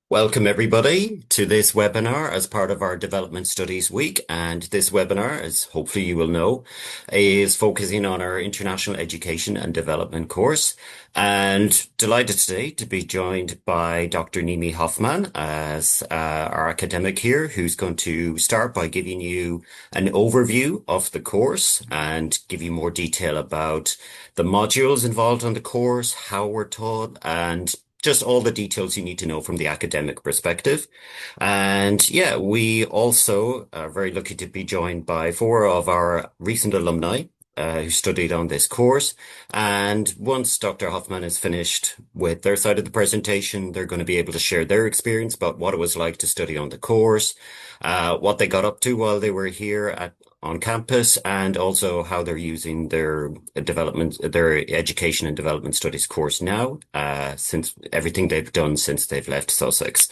Welcome, everybody, to this webinar as part of our Development Studies Week. And this webinar, as hopefully you will know, is focusing on our International Education and Development course. And delighted today to be joined by Dr. Nimi Hoffman as our academic here, who's going to start by giving you an overview of the course and give you more detail about the modules involved on the course, how we're taught, and just all the details you need to know from the academic perspective. And yeah, we also are very lucky to be joined by four of our recent alumni who studied on this course. And once Dr. Hoffman is finished with their side of the presentation, they're going to be able to share their experience about what it was like to study on the course, what they got up to while they were here on campus, and also how they're using their education and development studies course now, since everything they've done since they've left Sussex.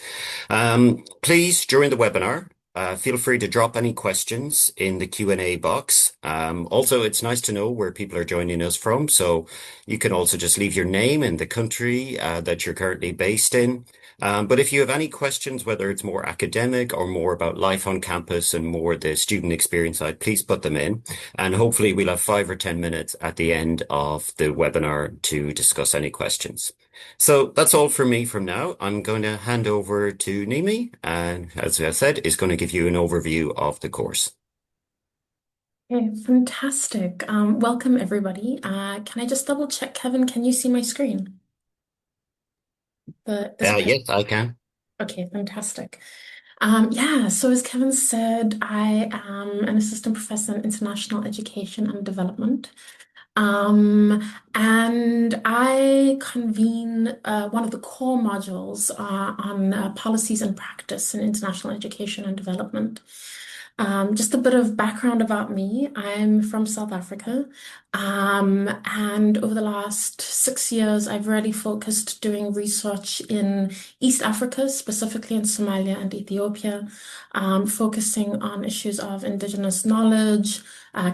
Please, during the webinar, feel free to drop any questions in the Q&A box. Also, it's nice to know where people are joining us from, so you can also just leave your name and the country that you're currently based in. But if you have any questions, whether it's more academic or more about life on campus and more the student experience side, please put them in. And hopefully we'll have 5 or 10 minutes at the end of the webinar to discuss any questions. So that's all for me from now. I'm going to hand over to Nimi, and as I said, is going to give you an overview of the course. Okay, fantastic. Welcome everybody. Can I just double check, Kevin? Can you see my screen? The screen. Yes, I can. Okay, fantastic. Yeah, so as Kevin said, I am an assistant professor in international education and development. And I convene one of the core modules on policies and practice in international education and development. Just a bit of background about me. I'm from South Africa. And over the last 6 years, I've really focused doing research in East Africa, specifically in Somalia and Ethiopia, focusing on issues of indigenous knowledge,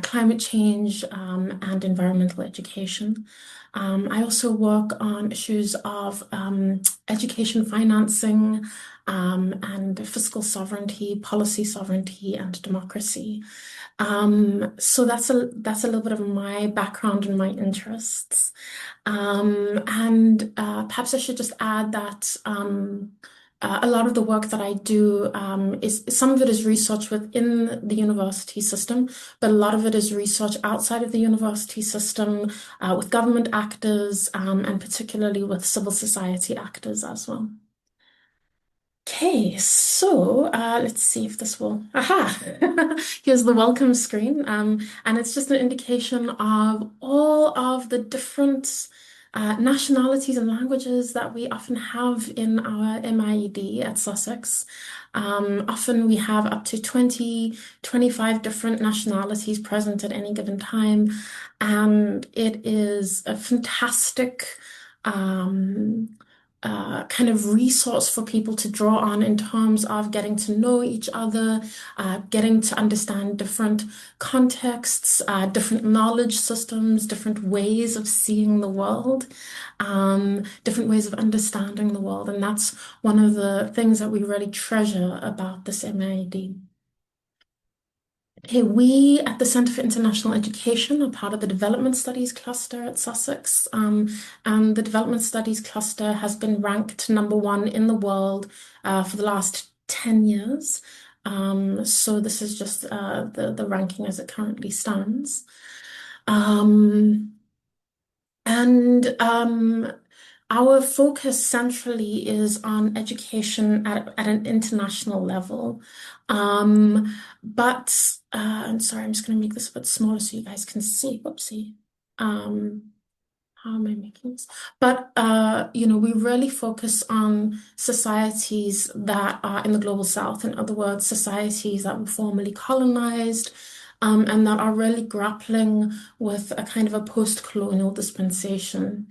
climate change, and environmental education. I also work on issues of education financing, and fiscal sovereignty, policy sovereignty, and democracy. So that's a little bit of my background and my interests. And perhaps I should just add that a lot of the work that I do is some of it is research within the university system, but a lot of it is research outside of the university system with government actors and particularly with civil society actors as well. Okay, so let's see if this will. Aha! Here's the welcome screen, and it's just an indication of all of the different nationalities and languages that we often have in our MIED at Sussex. Often we have up to 20, 25 different nationalities present at any given time, and it is a fantastic. Um, kind of resource for people to draw on in terms of getting to know each other, getting to understand different contexts, different knowledge systems, different ways of seeing the world, different ways of understanding the world. And that's one of the things that we really treasure about this MID. Okay, we at the Centre for International Education are part of the Development Studies cluster at Sussex. And the Development Studies cluster has been ranked number one in the world for the last 10 years. So this is just the ranking as it currently stands. Um, and our focus centrally is on education at an international level. But I'm sorry, I'm just going to make this a bit smaller so you guys can see. Whoopsie. Um, how am I making this? But we really focus on societies that are in the global south. In other words, societies that were formerly colonized, and that are really grappling with a kind of a post-colonial dispensation.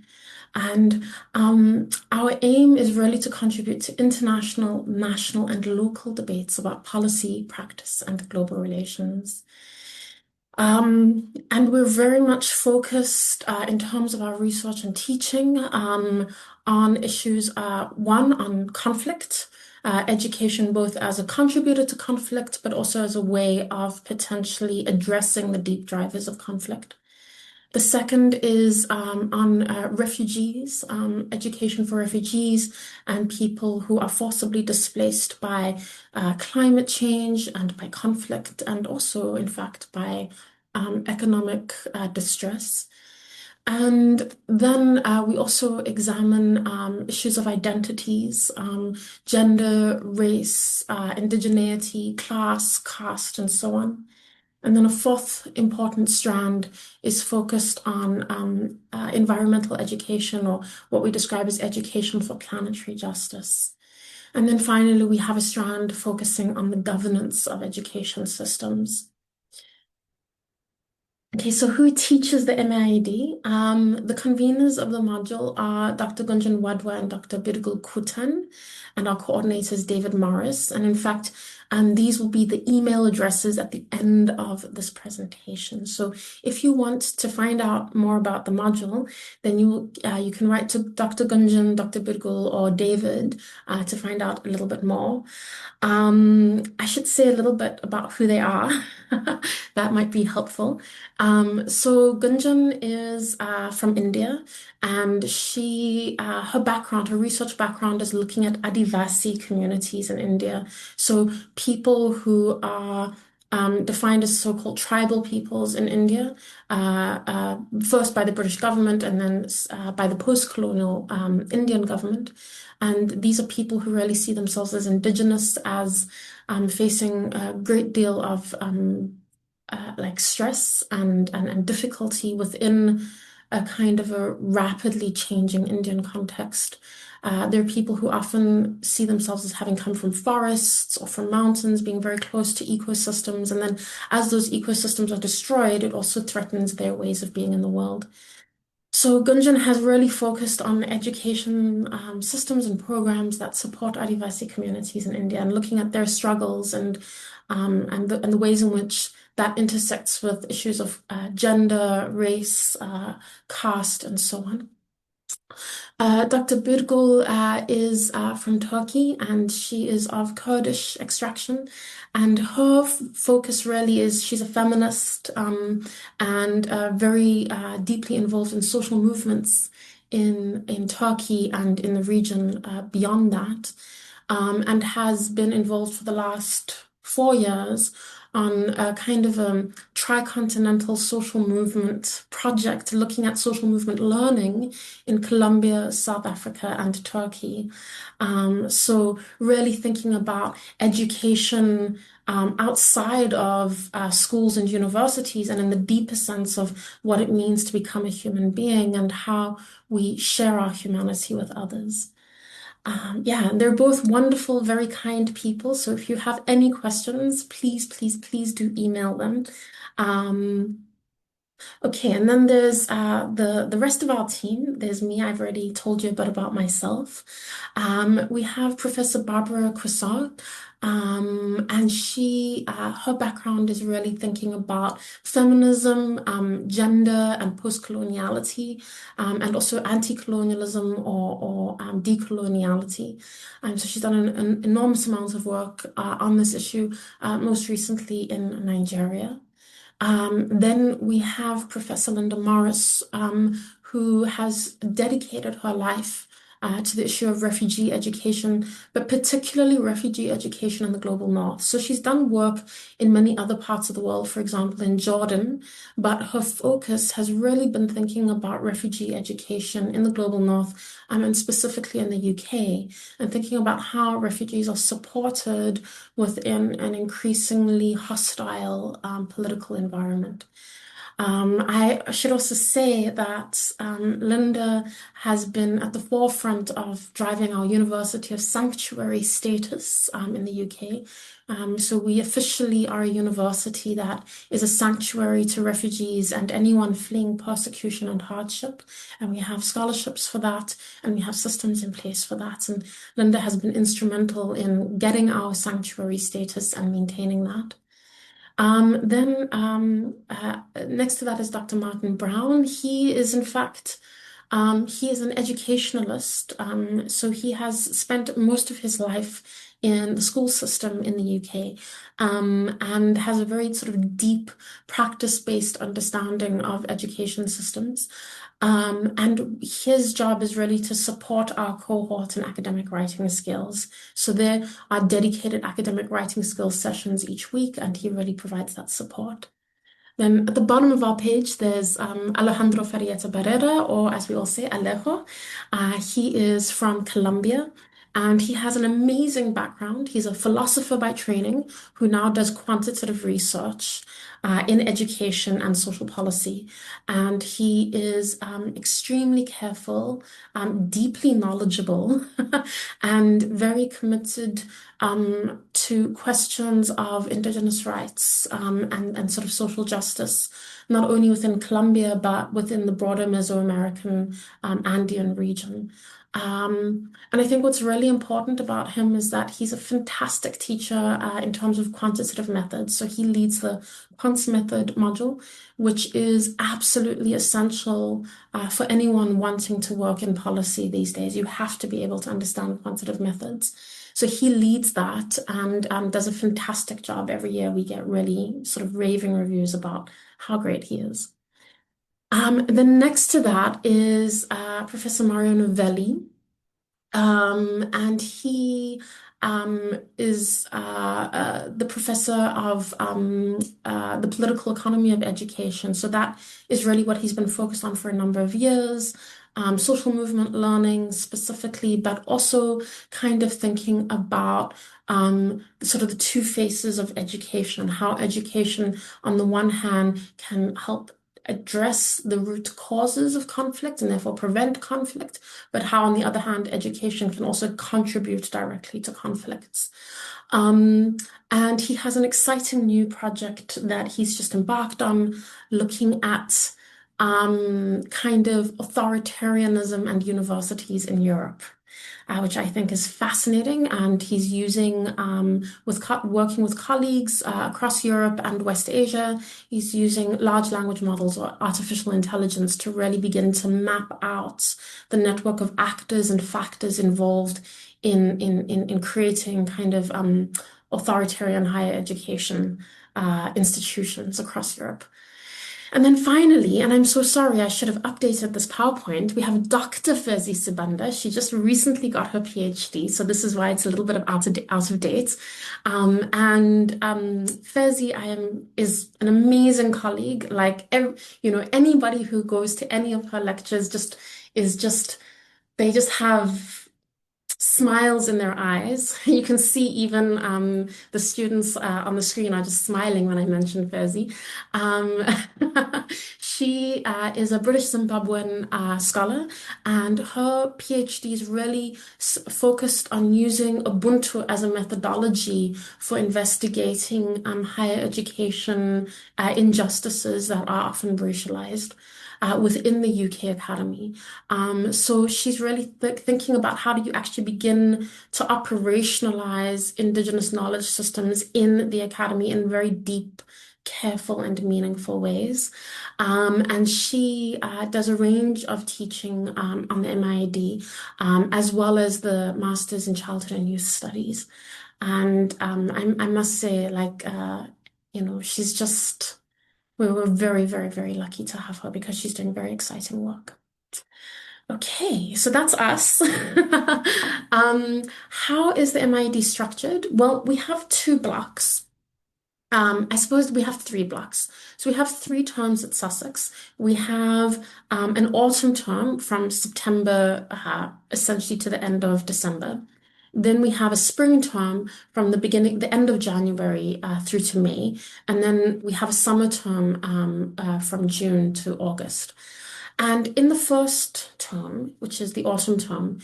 And our aim is really to contribute to international, national, and local debates about policy, practice, and global relations. And we're very much focused in terms of our research and teaching on issues, one, on conflict. education both as a contributor to conflict, but also as a way of potentially addressing the deep drivers of conflict. The second is on refugees, education for refugees and people who are forcibly displaced by climate change and by conflict, and also, in fact, by economic distress. And then we also examine issues of identities, gender, race, indigeneity, class, caste, and so on. And then a fourth important strand is focused on environmental education, or what we describe as education for planetary justice. And then finally, we have a strand focusing on the governance of education systems. Okay, so who teaches the MID? The conveners of the module are Dr. Gunjan Wadwa and Dr. Birgul Kutan, and our coordinator is David Morris. And in fact, these will be the email addresses at the end of this presentation. So if you want to find out more about the module, then you can write to Dr. Gunjan, Dr. Birgul, or David to find out a little bit more. I should say a little bit about who they are. That might be helpful. So Gunjan is from India, and her research background is looking at Adivasi communities in India. So people who are defined as so-called tribal peoples in India, first by the British government and then by the post-colonial Indian government. And these are people who really see themselves as indigenous, as facing a great deal of like stress and difficulty within a kind of a rapidly changing Indian context. There are people who often see themselves as having come from forests or from mountains, being very close to ecosystems. And then as those ecosystems are destroyed, it also threatens their ways of being in the world. So Gunjan has really focused on education systems and programs that support Adivasi communities in India, and looking at their struggles and the ways in which that intersects with issues of gender, race, caste, and so on. Dr. Birgul is from Turkey, and she is of Kurdish extraction. And her focus really is she's a feminist and very deeply involved in social movements in Turkey and in the region beyond that, and has been involved for the last 4 years on a kind of a tricontinental social movement project looking at social movement learning in Colombia, South Africa, and Turkey. So really thinking about education outside of schools and universities, and in the deeper sense of what it means to become a human being and how we share our humanity with others. Yeah, they're both wonderful, very kind people. So if you have any questions, please, please, please do email them. Um, okay, and then there's the rest of our team. There's me. I've already told you a bit about myself. We have Professor Barbara Croissant, and her background is really thinking about feminism, gender, and post-coloniality, and also anti-colonialism or decoloniality. So she's done an enormous amount of work on this issue, most recently in Nigeria. Then we have Professor Linda Morris, who has dedicated her life to the issue of refugee education, but particularly refugee education in the global north. So she's done work in many other parts of the world, for example, in Jordan, but her focus has really been thinking about refugee education in the global north, and specifically in the UK, and thinking about how refugees are supported within an increasingly hostile political environment. I should also say that Linda has been at the forefront of driving our University of Sanctuary status in the UK. So we officially are a university that is a sanctuary to refugees and anyone fleeing persecution and hardship. And we have scholarships for that, and we have systems in place for that. And Linda has been instrumental in getting our sanctuary status and maintaining that. Then next to that is Dr. Martin Brown. He is, in fact, He is an educationalist, so he has spent most of his life in the school system in the UK, and has a very sort of deep practice-based understanding of education systems. And his job is really to support our cohort in academic writing skills. So there are dedicated academic writing skills sessions each week, and he really provides that support. Then at the bottom of our page, there's Alejandro Ferrieta Barrera, or as we all say, Alejo. He is from Colombia, and he has an amazing background. He's a philosopher by training who now does quantitative research in education and social policy. And he is extremely careful, deeply knowledgeable, and very committed to questions of Indigenous rights and sort of social justice, not only within Colombia, but within the broader Mesoamerican Andean region. And I think what's really important about him is that he's a fantastic teacher in terms of quantitative methods. So he leads the Quants Method module, which is absolutely essential for anyone wanting to work in policy these days. You have to be able to understand quantitative methods. So he leads that and does a fantastic job every year. We get really sort of raving reviews about how great he is. Then next to that is Professor Mario Novelli. And he is the professor of the political economy of education. So that is really what he's been focused on for a number of years. Social movement learning specifically, but also kind of thinking about sort of the two faces of education, how education, on the one hand, can help address the root causes of conflict and therefore prevent conflict, but how, on the other hand, education can also contribute directly to conflicts. And he has an exciting new project that he's just embarked on, looking at kind of authoritarianism and universities in Europe, which I think is fascinating. And he's using, working with colleagues across Europe and West Asia, he's using large language models or artificial intelligence to really begin to map out the network of actors and factors involved in creating kind of authoritarian higher education institutions across Europe. And then finally, and I'm so sorry, I should have updated this PowerPoint, we have Dr. Fezi Sibanda. She just recently got her PhD, so this is why it's a little bit of out of date. Fezi is an amazing colleague. Like, anybody who goes to any of her lectures they just have smiles in their eyes. You can see even the students on the screen are just smiling when I mention Fezi. She is a British Zimbabwean scholar, and her PhD is really focused on using Ubuntu as a methodology for investigating higher education injustices that are often racialized within the UK Academy. So she's really thinking about how do you actually begin to operationalize Indigenous knowledge systems in the Academy in very deep, careful, and meaningful ways. And she does a range of teaching on the MIAD, as well as the Masters in Childhood and Youth Studies. And I must say, she's just... We were very, very, very lucky to have her because she's doing very exciting work. Okay, so that's us. How is the MID structured? Well, we have two blocks. I suppose we have three blocks. So we have 3 terms at Sussex. We have an autumn term from September, essentially to the end of December. Then we have a spring term from the end of January through to May. And then we have a summer term from June to August. And in the first term, which is the autumn term,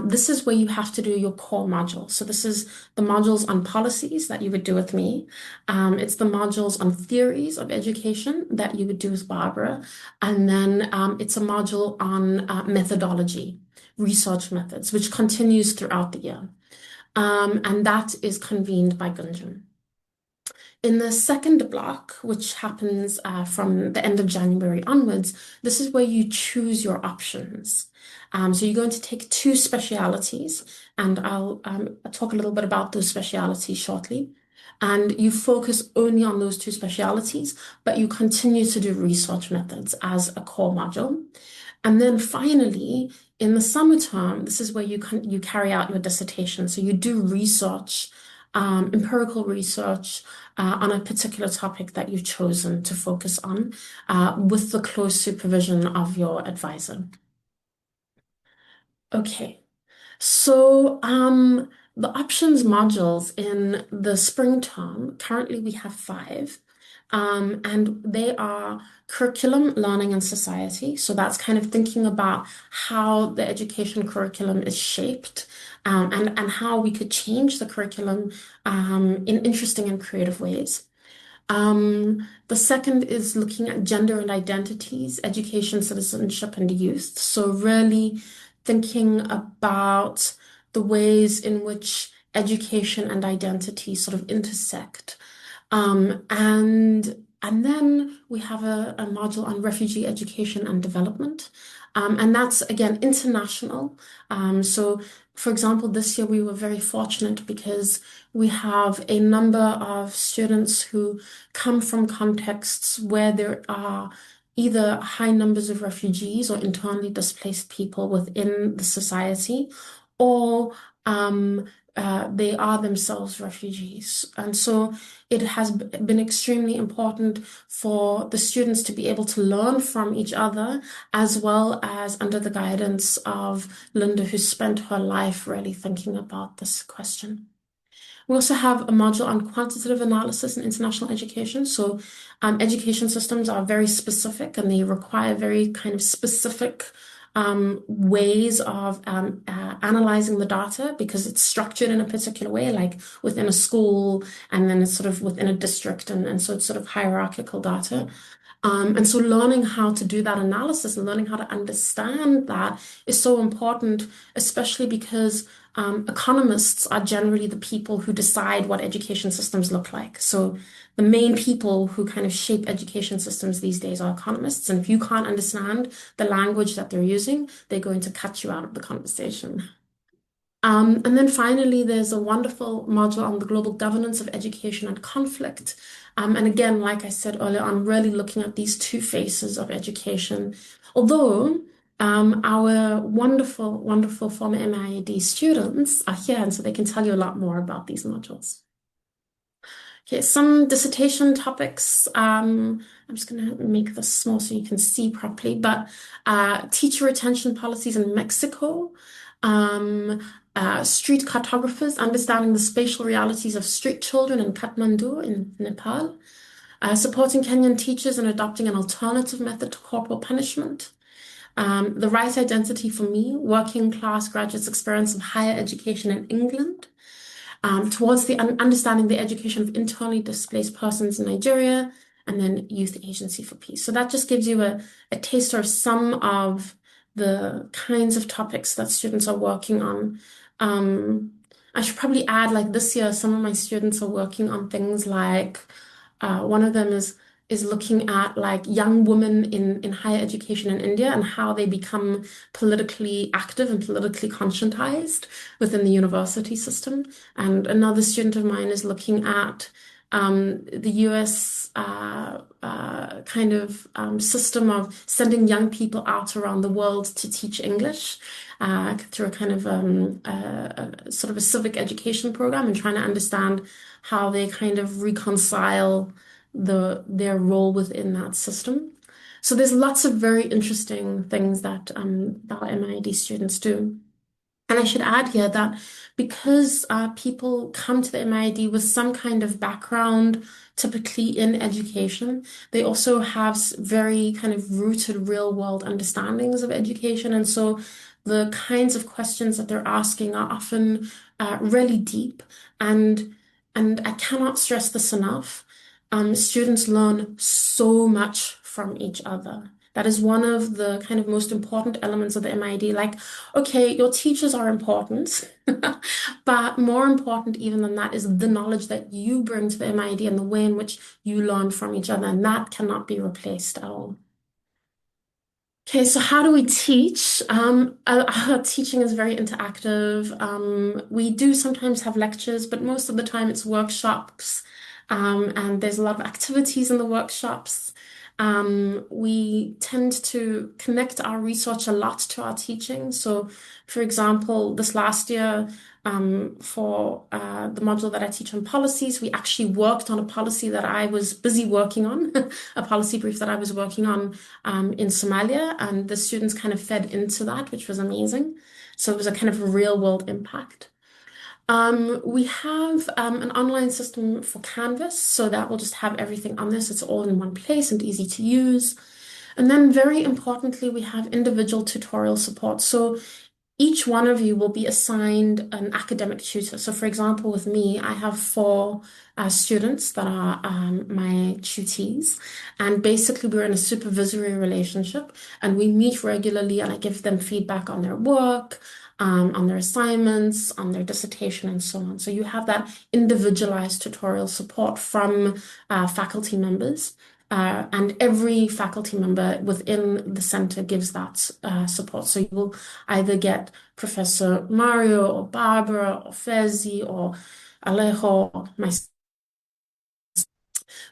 this is where you have to do your core module. So this is the modules on policies that you would do with me. It's the modules on theories of education that you would do with Barbara. And then it's a module on methodology, research methods, which continues throughout the year. And that is convened by Gunjan. In the second block, which happens from the end of January onwards, this is where you choose your options. So you're going to take two specialities, and I'll talk a little bit about those specialities shortly. And you focus only on those two specialities, but you continue to do research methods as a core module. And then finally, in the summer term, this is where you carry out your dissertation. So you do research, empirical research on a particular topic that you've chosen to focus on with the close supervision of your advisor. Okay. So, the options modules in the spring term, currently we have five, and they are curriculum, learning, and society. So that's kind of thinking about how the education curriculum is shaped, and how we could change the curriculum, in interesting and creative ways. The second is looking at gender and identities, education, citizenship, and youth. So really thinking about the ways in which education and identity sort of intersect. And then we have a module on refugee education and development. And that's again international. So for example, this year we were very fortunate because we have a number of students who come from contexts where there are either high numbers of refugees or internally displaced people within the society, or they are themselves refugees. And so it has been extremely important for the students to be able to learn from each other, as well as under the guidance of Linda, who spent her life really thinking about this question. We also have a module on quantitative analysis in international education. So education systems are very specific and they require very kind of specific ways of analyzing the data because it's structured in a particular way, like within a school, and then it's sort of within a district, and so it's sort of hierarchical data. And so learning how to do that analysis and learning how to understand that is so important, especially because economists are generally the people who decide what education systems look like. So the main people who kind of shape education systems these days are economists. And if you can't understand the language that they're using, they're going to cut you out of the conversation. And then finally, there's a wonderful module on the global governance of education and conflict. And again, like I said earlier, I'm really looking at these two faces of education. Although our wonderful, wonderful former MIAD students are here, and so they can tell you a lot more about these modules. Okay, some dissertation topics. I'm just going to make this small so you can see properly, but teacher retention policies in Mexico, street cartographers, understanding the spatial realities of street children in Kathmandu in Nepal, supporting Kenyan teachers in adopting an alternative method to corporal punishment, the right identity for me, working class graduates' experience of higher education in England, towards the understanding the education of internally displaced persons in Nigeria, and then Youth Agency for Peace. So that just gives you a taster of some of the kinds of topics that students are working on. I should probably add, like this year, some of my students are working on things like one of them is looking at like young women in higher education in India and how they become politically active and politically conscientized within the university system. And another student of mine is looking at the US kind of system of sending young people out around the world to teach English through a kind of sort of a civic education program, and trying to understand how they kind of reconcile their role within that system. So there's lots of very interesting things that our MID students do. And I should add here that because people come to the MID with some kind of background, typically in education, they also have very kind of rooted real world understandings of education. And so the kinds of questions that they're asking are often really deep. And I cannot stress this enough. Students learn so much from each other. That is one of the kind of most important elements of the MID. Like, okay, your teachers are important, but more important even than that is the knowledge that you bring to the MID and the way in which you learn from each other, and that cannot be replaced at all. Okay, so how do we teach? Our teaching is very interactive. We do sometimes have lectures, but most of the time it's workshops, and there's a lot of activities in the workshops. We tend to connect our research a lot to our teaching. So, for example, this last year, for the module that I teach on policies, we actually worked on a policy that I was busy working on, a policy brief that I was working on in Somalia, and the students kind of fed into that, which was amazing. So it was a kind of a real world impact. We have an online system for Canvas, so that will just have everything on this. It's all in one place and easy to use. And then, very importantly, we have individual tutorial support. So each one of you will be assigned an academic tutor. So, for example, with me, I have four students that are my tutees, and basically we're in a supervisory relationship, and we meet regularly, and I give them feedback on their work, on their assignments, on their dissertation, and so on. So you have that individualized tutorial support from faculty members. And every faculty member within the center gives that support. So you will either get Professor Mario or Barbara or Fezi or Alejo or myself.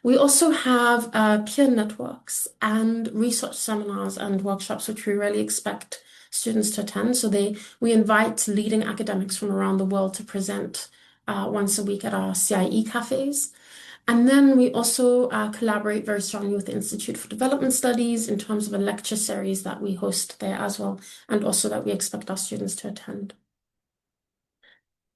We also have peer networks and research seminars and workshops, which we really expect students to attend. So we invite leading academics from around the world to present once a week at our CIE cafes. And then we also collaborate very strongly with the Institute for Development Studies in terms of a lecture series that we host there as well, and also that we expect our students to attend.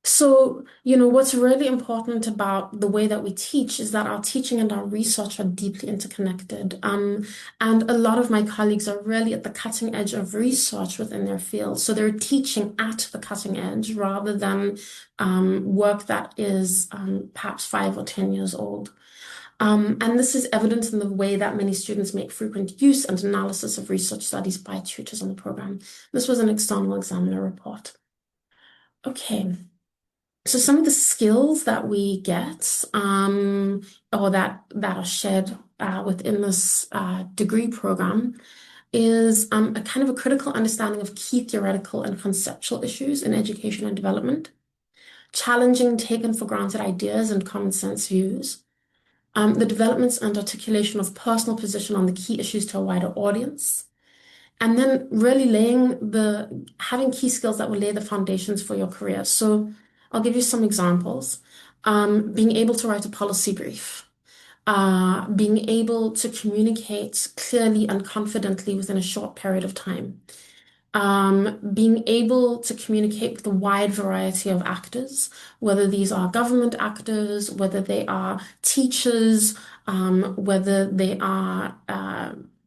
So, what's really important about the way that we teach is that our teaching and our research are deeply interconnected. And a lot of my colleagues are really at the cutting edge of research within their field. So they're teaching at the cutting edge rather than work that is perhaps 5 or 10 years old. And this is evident in the way that many students make frequent use and analysis of research studies by tutors on the program. This was an external examiner report. Okay. So some of the skills that we get, or that are shared within this degree program, is a kind of a critical understanding of key theoretical and conceptual issues in education and development, challenging taken for granted ideas and common sense views, the developments and articulation of personal position on the key issues to a wider audience, and then really having key skills that will lay the foundations for your career. So I'll give you some examples. Being able to write a policy brief, being able to communicate clearly and confidently within a short period of time, being able to communicate with a wide variety of actors, whether these are government actors, whether they are teachers, whether they are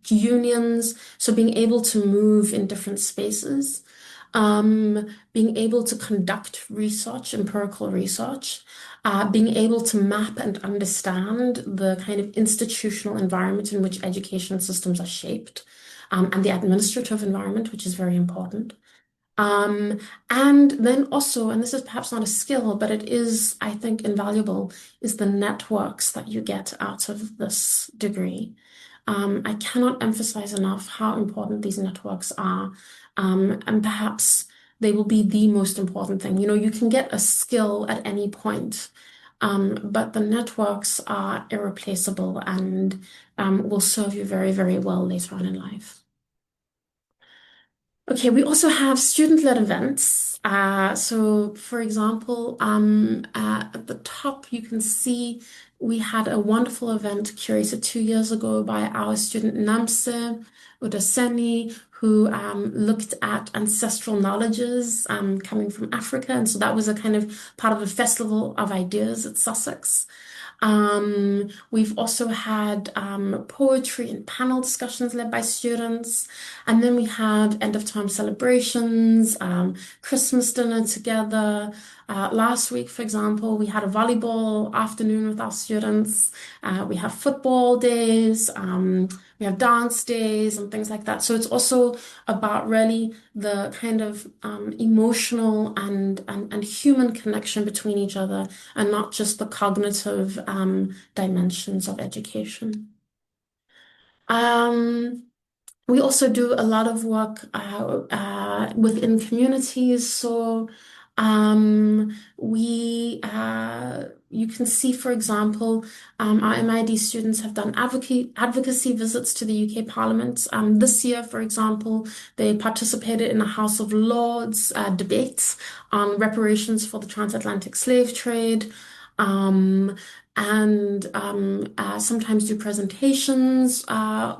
unions. So being able to move in different spaces, being able to conduct research, empirical research, being able to map and understand the kind of institutional environment in which education systems are shaped, and the administrative environment, which is very important. And then also, and this is perhaps not a skill, but it is, I think, invaluable, is the networks that you get out of this degree. I cannot emphasize enough how important these networks are. And perhaps they will be the most important thing. You can get a skill at any point, but the networks are irreplaceable and will serve you very, very well later on in life. Okay, we also have student-led events. So, for example, at the top, you can see we had a wonderful event curated 2 years ago by our student Namse Udaseni, who looked at ancestral knowledges coming from Africa. And so that was a kind of part of a festival of ideas at Sussex. We've also had poetry and panel discussions led by students. And then we had end of term celebrations, Christmas dinner together, Last week, for example, we had a volleyball afternoon with our students. We have football days. We have dance days and things like that. So it's also about really the kind of emotional and human connection between each other and not just the cognitive dimensions of education. Um, we also do a lot of work within communities. So you can see, for example, our MID students have done advocacy visits to the UK Parliament. This year, for example, they participated in a House of Lords debate on reparations for the transatlantic slave trade. Um, and sometimes do presentations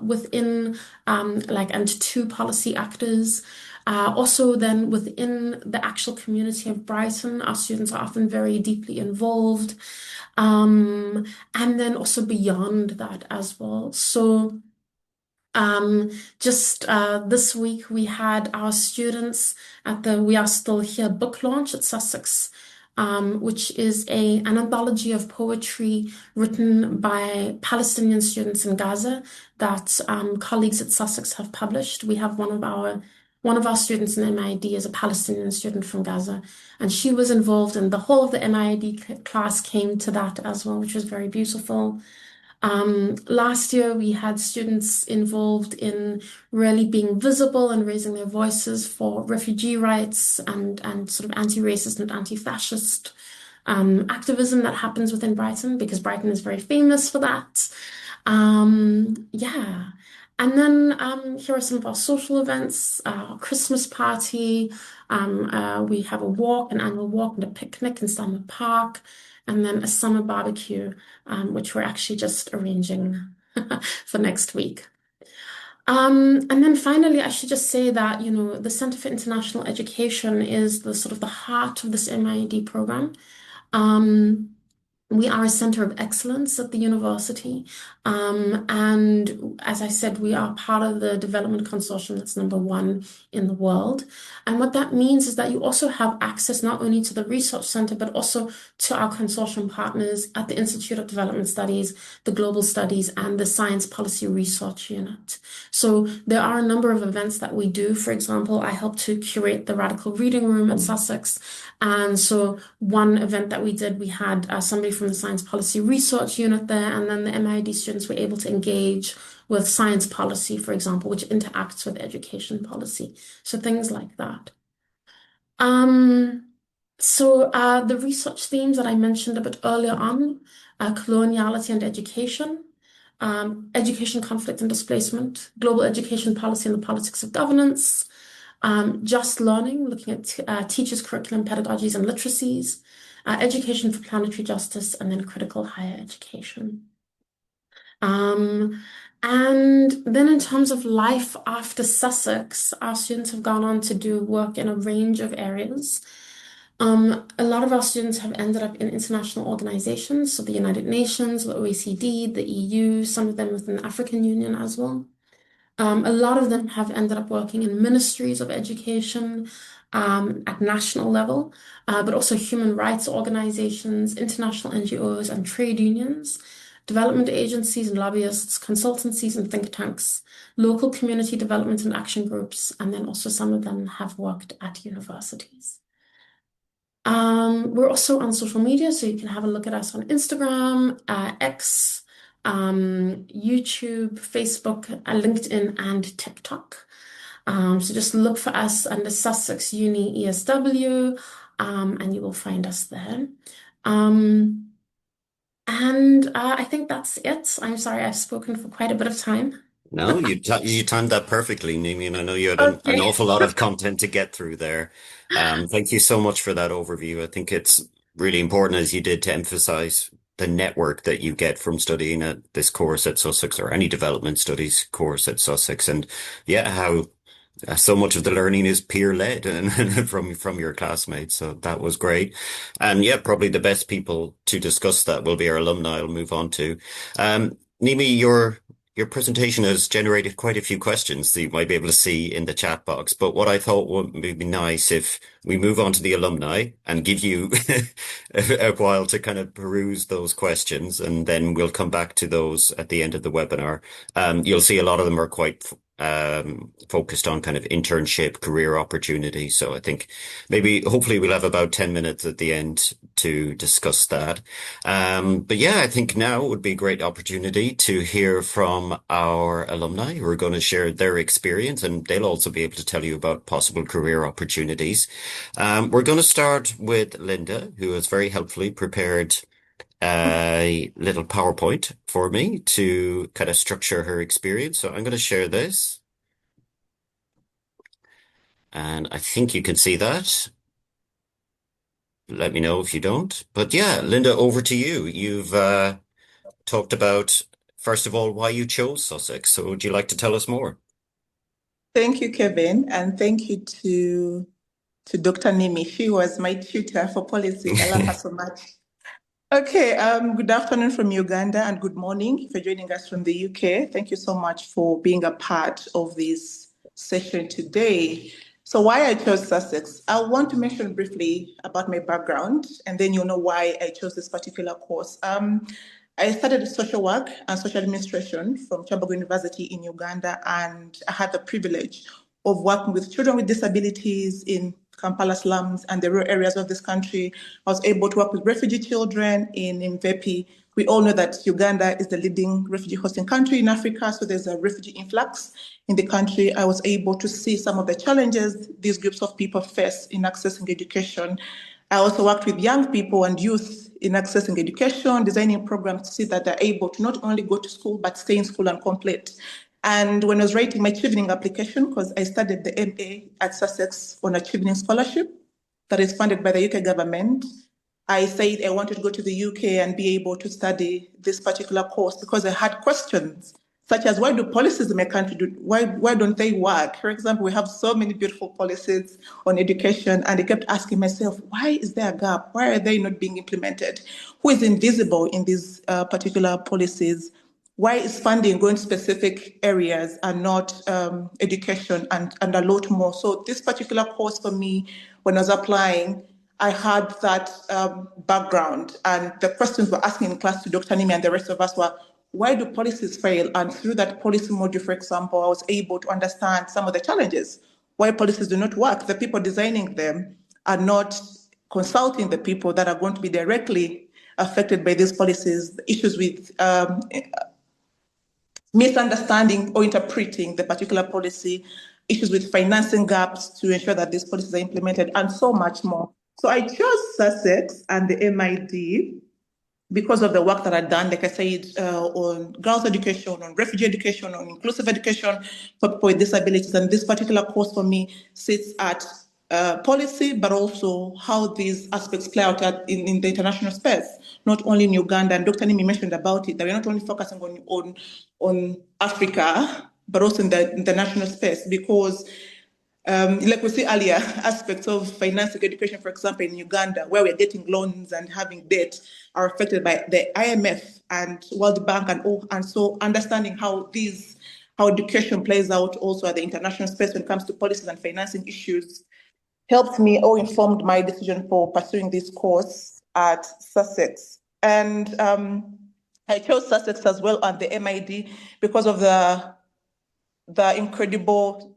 within and to policy actors. Also, then within the actual community of Brighton, our students are often very deeply involved. And then also beyond that as well. So, just this week, we had our students at the We Are Still Here book launch at Sussex, which is an anthology of poetry written by Palestinian students in Gaza that colleagues at Sussex have published. We have one of our students in MID is a Palestinian student from Gaza, and she was involved, and the whole of the MID class came to that as well, which was very beautiful. Last year, we had students involved in really being visible and raising their voices for refugee rights and sort of anti-racist and anti-fascist activism that happens within Brighton, because Brighton is very famous for that. Yeah. And then here are some of our social events, our Christmas party. We have a walk, an annual walk and a picnic in Summer Park, and then a summer barbecue, which we're actually just arranging for next week. And then finally, I should just say that, the Center for International Education is the sort of the heart of this MIED program. Um, we are a center of excellence at the university. And as I said, we are part of the development consortium that's number one in the world. And what that means is that you also have access not only to the research center, but also to our consortium partners at the Institute of Development Studies, the Global Studies, and the Science Policy Research Unit. So there are a number of events that we do. For example, I help to curate the Radical Reading Room at Sussex. And so one event that we did, we had somebody from the Science Policy Research Unit there, and then the MID students were able to engage with science policy, for example, which interacts with education policy. So things like that. Um, so the research themes that I mentioned a bit earlier on, coloniality and education, education, conflict and displacement, global education policy and the politics of governance, just learning, looking at teachers' curriculum, pedagogies, and literacies, education for planetary justice, and then critical higher education. Um, and then in terms of life after Sussex, our students have gone on to do work in a range of areas. A lot of our students have ended up in international organizations, so the United Nations, the OECD, the EU, some of them within the African Union as well. A lot of them have ended up working in ministries of education at national level, but also human rights organizations, international NGOs, and trade unions, development agencies and lobbyists, consultancies and think tanks, local community development and action groups, and then also some of them have worked at universities. We're also on social media, so you can have a look at us on Instagram, X, YouTube, Facebook, LinkedIn, and TikTok. So just look for us under Sussex Uni ESW, and you will find us there. And I think that's it. I'm sorry, I've spoken for quite a bit of time. No, you timed that perfectly, Nimi, and I know you had an Okay. awful lot of content to get through there. Thank you so much for that overview. I think it's really important, as you did, to emphasize the network that you get from studying at this course at Sussex or any development studies course at Sussex, and yeah, how so much of the learning is peer-led and from your classmates. So that was great, and yeah, probably the best people to discuss that will be our alumni. I'll move on to Nimi, your presentation has generated quite a few questions that you might be able to see in the chat box. But what I thought would be nice if we move on to the alumni and give you a while to kind of peruse those questions, and then we'll come back to those at the end of the webinar. You'll see a lot of them are quite focused on kind of internship, career opportunities. So I think maybe, hopefully, we'll have about 10 minutes at the end to discuss that. But yeah, I think now would be a great opportunity to hear from our alumni who are going to share their experience, and they'll also be able to tell you about possible career opportunities. We're going to start with Linda, who has very helpfully prepared a little PowerPoint for me to kind of structure her experience. So I'm going to share this, and I think you can see that. Let me know if you don't. But yeah, Linda, over to you. You've talked about, first of all, why you chose Sussex. So would you like to tell us more? Thank you, Kevin, and thank you to Dr. Nimi. She was my tutor for policy. I love her so much. Okay, good afternoon from Uganda and good morning if you're joining us from the UK. Thank you so much for being a part of this session today. So why I chose Sussex, I want to mention briefly about my background, and then you'll know why I chose this particular course. I studied social work and social administration from Kyambogo University in Uganda, and I had the privilege of working with children with disabilities in Kampala slums and the rural areas of this country. I was able to work with refugee children in Mvepi. We all know that Uganda is the leading refugee hosting country in Africa, so there's a refugee influx in the country. I was able to see some of the challenges these groups of people face in accessing education. I also worked with young people and youth in accessing education, designing programs to see that they're able to not only go to school, but stay in school and complete. And when I was writing my Chevening application, because I studied the MA at Sussex on a Chevening scholarship that is funded by the UK government, I said I wanted to go to the UK and be able to study this particular course because I had questions such as why do policies in my country why don't they work? For example, we have so many beautiful policies on education, and I kept asking myself, why is there a gap? Why are they not being implemented? Who is invisible in these particular policies? Why is funding going to specific areas and not education and a lot more? So this particular course for me, when I was applying, I had that background, and the questions we're asking in class to Dr. Nimi and the rest of us were, why do policies fail? And through that policy module, for example, I was able to understand some of the challenges, why policies do not work. The people designing them are not consulting the people that are going to be directly affected by these policies, the issues with misunderstanding or interpreting the particular policy, issues with financing gaps to ensure that these policies are implemented, and so much more. So I chose Sussex and the MID because of the work that I've done, like I said, on girls' education, on refugee education, on inclusive education for people with disabilities. And this particular course for me sits at policy, but also how these aspects play out in the international space, not only in Uganda. And Dr. Nimi mentioned about it, that we're not only focusing on Africa, but also in the international space, because like we see earlier, aspects of financing education, for example, in Uganda, where we're getting loans and having debt, are affected by the IMF and World Bank and so understanding how education plays out also at the international space when it comes to policies and financing issues helped me or informed my decision for pursuing this course at Sussex. And I chose Sussex as well and the MID because of the incredible.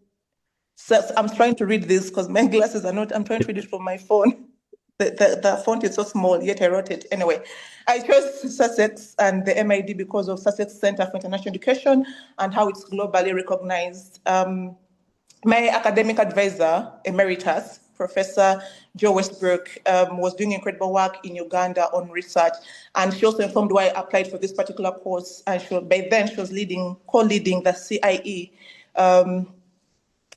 So I'm trying to read this because my glasses are not, I'm trying to read it from my phone. The font is so small, yet I wrote it. Anyway, I chose Sussex and the MID because of Sussex Center for International Education and how it's globally recognized. My academic advisor, emeritus, Professor Joe Westbrook, was doing incredible work in Uganda on research. And she also informed why I applied for this particular course. And by then she was co-leading the CIE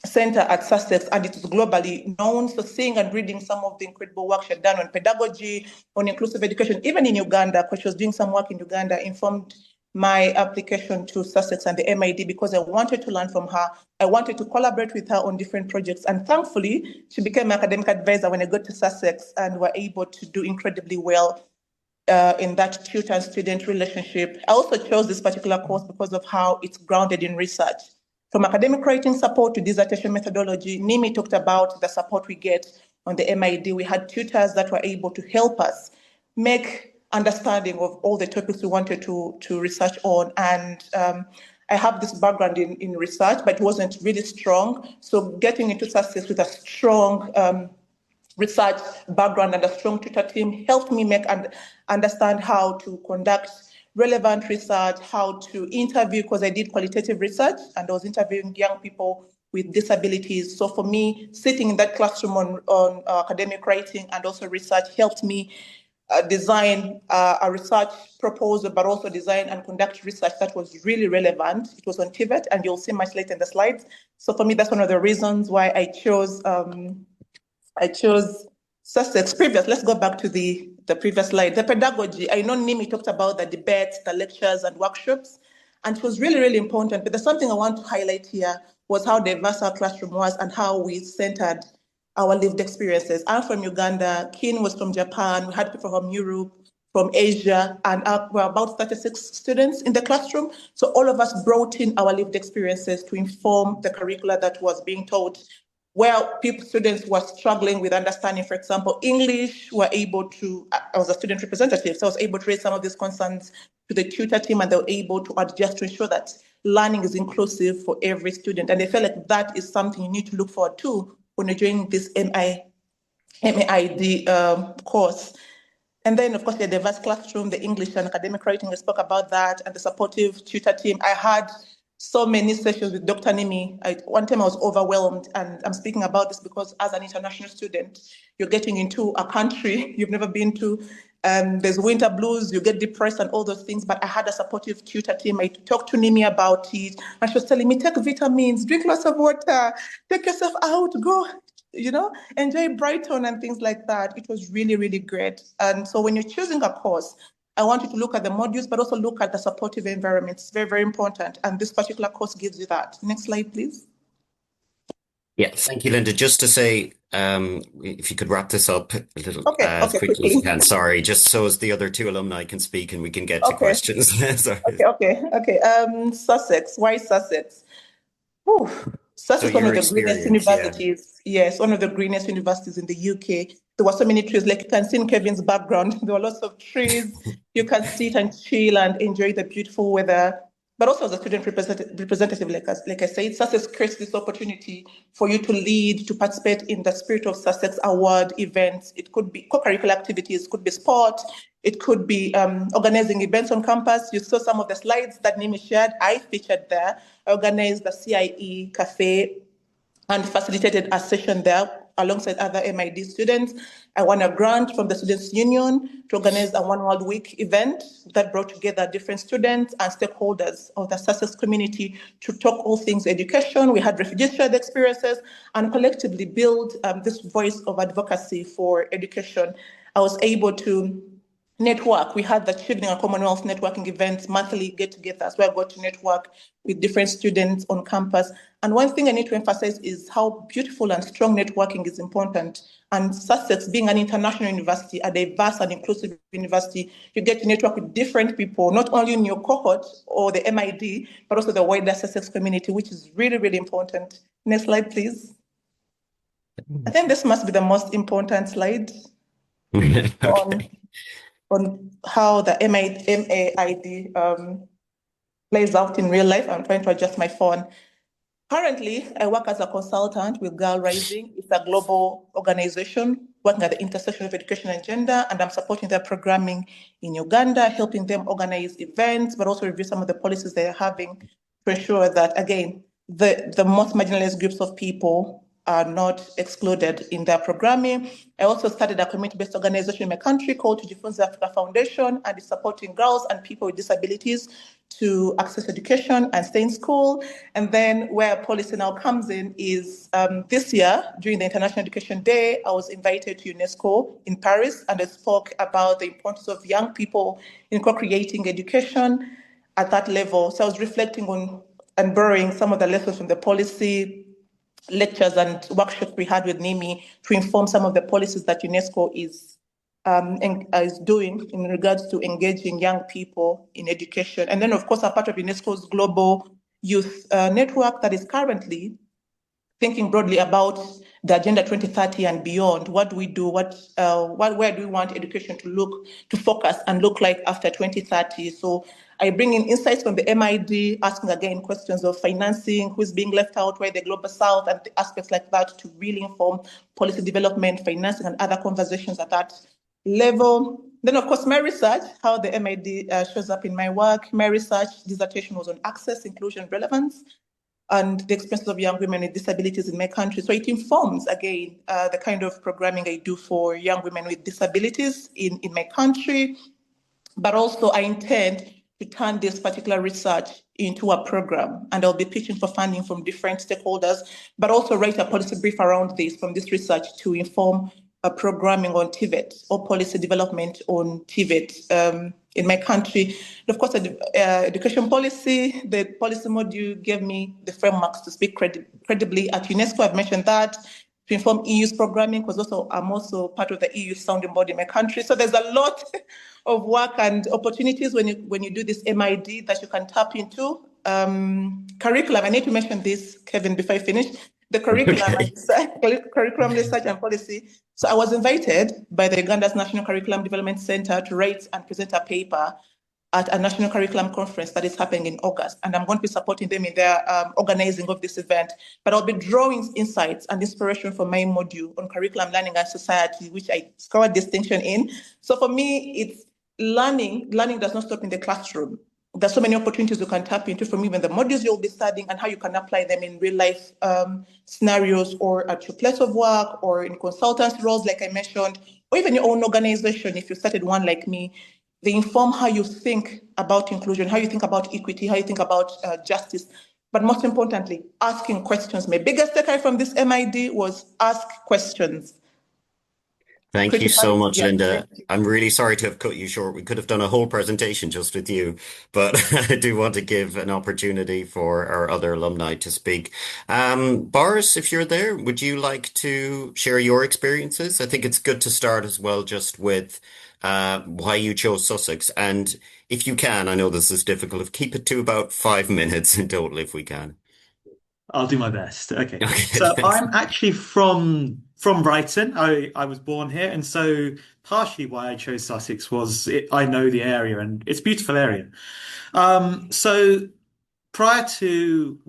center at Sussex, and it is globally known. So seeing and reading some of the incredible work she had done on pedagogy, on inclusive education, even in Uganda, because she was doing some work in Uganda, informed my application to Sussex and the MID because I wanted to learn from her. I wanted to collaborate with her on different projects. And thankfully, she became my academic advisor when I got to Sussex and were able to do incredibly well in that tutor and student relationship. I also chose this particular course because of how it's grounded in research. From academic writing support to dissertation methodology, Nimi talked about the support we get on the MID. We had tutors that were able to help us make understanding of all the topics we wanted to research on. And I have this background in research, but it wasn't really strong. So getting into Sussex with a strong research background and a strong tutor team helped me make and understand how to conduct relevant research, how to interview, because I did qualitative research and I was interviewing young people with disabilities. So for me, sitting in that classroom on academic writing and also research helped me design a research proposal, but also design and conduct research that was really relevant. It was on TVET, and you'll see much later in the slides. So for me, that's one of the reasons why I chose Sussex. Let's go back to the previous slide. The pedagogy. I know Nimi talked about the debates, the lectures, and workshops, and it was really, really important. But there's something I want to highlight here was how diverse our classroom was and how we centered our lived experiences. I'm from Uganda. Kin was from Japan. We had people from Europe, from Asia, and we're about 36 students in the classroom. So all of us brought in our lived experiences to inform the curricula that was being taught. Where students were struggling with understanding, for example, English, I was a student representative, so I was able to raise some of these concerns to the tutor team, and they were able to adjust to ensure that learning is inclusive for every student. And I feel like that is something you need to look forward to when you're doing this MAID course. And then, of course, the diverse classroom, the English and academic writing, we spoke about that, and the supportive tutor team. I had so many sessions with Dr. Nimi. One time I was overwhelmed, and I'm speaking about this because as an international student, you're getting into a country you've never been to. There's winter blues, you get depressed and all those things, but I had a supportive tutor team. I talked to Nimi about it, and she was telling me, take vitamins, drink lots of water, take yourself out, go, enjoy Brighton and things like that. It was really, really great. And so when you're choosing a course, I want you to look at the modules, but also look at the supportive environment. It's very, very important. And this particular course gives you that. Next slide, please. Yeah, thank you, Linda. Just to say, if you could wrap this up a little as quickly quickly. as you can. Sorry, just so as the other two alumni can speak and we can get to questions. Sorry. Okay. Sussex. Why Sussex? Whew. Sussex is one of the greenest universities. Yes, one of the greenest universities in the UK. There were so many trees, like you can see in Kevin's background. There were lots of trees. You can sit and chill and enjoy the beautiful weather. But also as a student representative, like I said, Sussex creates this opportunity for you to lead, to participate in the Spirit of Sussex Award events. It could be co-curricular activities, it could be sport, it could be organizing events on campus. You saw some of the slides that Nimi shared. I featured there. I organized the CIE Cafe and facilitated a session there alongside other MID students. I won a grant from the Students' Union to organize a One World Week event that brought together different students and stakeholders of the Sussex community to talk all things education. We had refugees share their experiences and collectively build this voice of advocacy for education. I was able to network. We had the Children and Commonwealth networking events, monthly get-togethers, where I got to network with different students on campus. And one thing I need to emphasize is how beautiful and strong networking is important. And Sussex, being an international university, a diverse and inclusive university, you get to network with different people, not only in your cohort or the MID, but also the wider Sussex community, which is really, really important. Next slide, please. I think this must be the most important slide. Okay. On how the MAID plays out in real life. I'm trying to adjust my phone. Currently, I work as a consultant with Girl Rising. It's a global organization working at the intersection of education and gender, and I'm supporting their programming in Uganda, helping them organize events, but also review some of the policies they're having to ensure that, again, the most marginalized groups of people are not excluded in their programming. I also started a community-based organization in my country called Tujifunze Africa Foundation, and it's supporting girls and people with disabilities to access education and stay in school. And then where policy now comes in is this year, during the International Education Day, I was invited to UNESCO in Paris, and I spoke about the importance of young people in co-creating education at that level. So I was reflecting on and borrowing some of the lessons from the policy lectures and workshops we had with Nimi to inform some of the policies that UNESCO is is doing in regards to engaging young people in education. And then, of course, I'm part of UNESCO's Global Youth Network that is currently thinking broadly about the Agenda 2030 and beyond. What do we do? Where do we want education to focus and look like after 2030? So I bring in insights from the MID, asking again questions of financing, who's being left out, where the global south, and aspects like that to really inform policy development, financing, and other conversations at that level. Then, of course, my research, how the MID shows up in my work. My research dissertation was on access, inclusion, relevance, and the experiences of young women with disabilities in my country. So it informs, again, the kind of programming I do for young women with disabilities in my country. But also I intend to turn this particular research into a program, and I'll be pitching for funding from different stakeholders, but also write a policy brief around this from this research to inform programming on TVET or policy development on TVET in my country. And of course, education policy, the policy module gave me the frameworks to speak credibly at UNESCO. I've mentioned that. To inform EU's programming, because also I'm also part of the EU sounding body in my country. So there's a lot of work and opportunities when you do this MID that you can tap into. Curriculum, I need to mention this, Kevin, before I finish. The curriculum, curriculum research and policy. So I was invited by the Uganda's National Curriculum Development Center to write and present a paper at a national curriculum conference that is happening in August. And I'm going to be supporting them in their organizing of this event. But I'll be drawing insights and inspiration from my module on curriculum, learning, and society, which I scored distinction in. So for me, it's learning. Learning does not stop in the classroom. There's so many opportunities you can tap into from even the modules you'll be studying and how you can apply them in real life scenarios or at your place of work or in consultancy roles, like I mentioned, or even your own organization. If you started one like me, they inform how you think about inclusion, how you think about equity, how you think about justice. But most importantly, asking questions. My biggest takeaway from this MID was ask questions. Thank you so much, Yeah, Linda. I'm really sorry to have cut you short. We could have done a whole presentation just with you, but I do want to give an opportunity for our other alumni to speak. Boris, if you're there, would you like to share your experiences? I think it's good to start as well, just with why you chose Sussex. And if you can, I know this is difficult, keep it to about 5 minutes in total if we can. I'll do my best. Okay. Okay, So thanks. I'm actually from Brighton. I was born here, and so partially why I chose Sussex was I know the area and it's a beautiful area. So prior to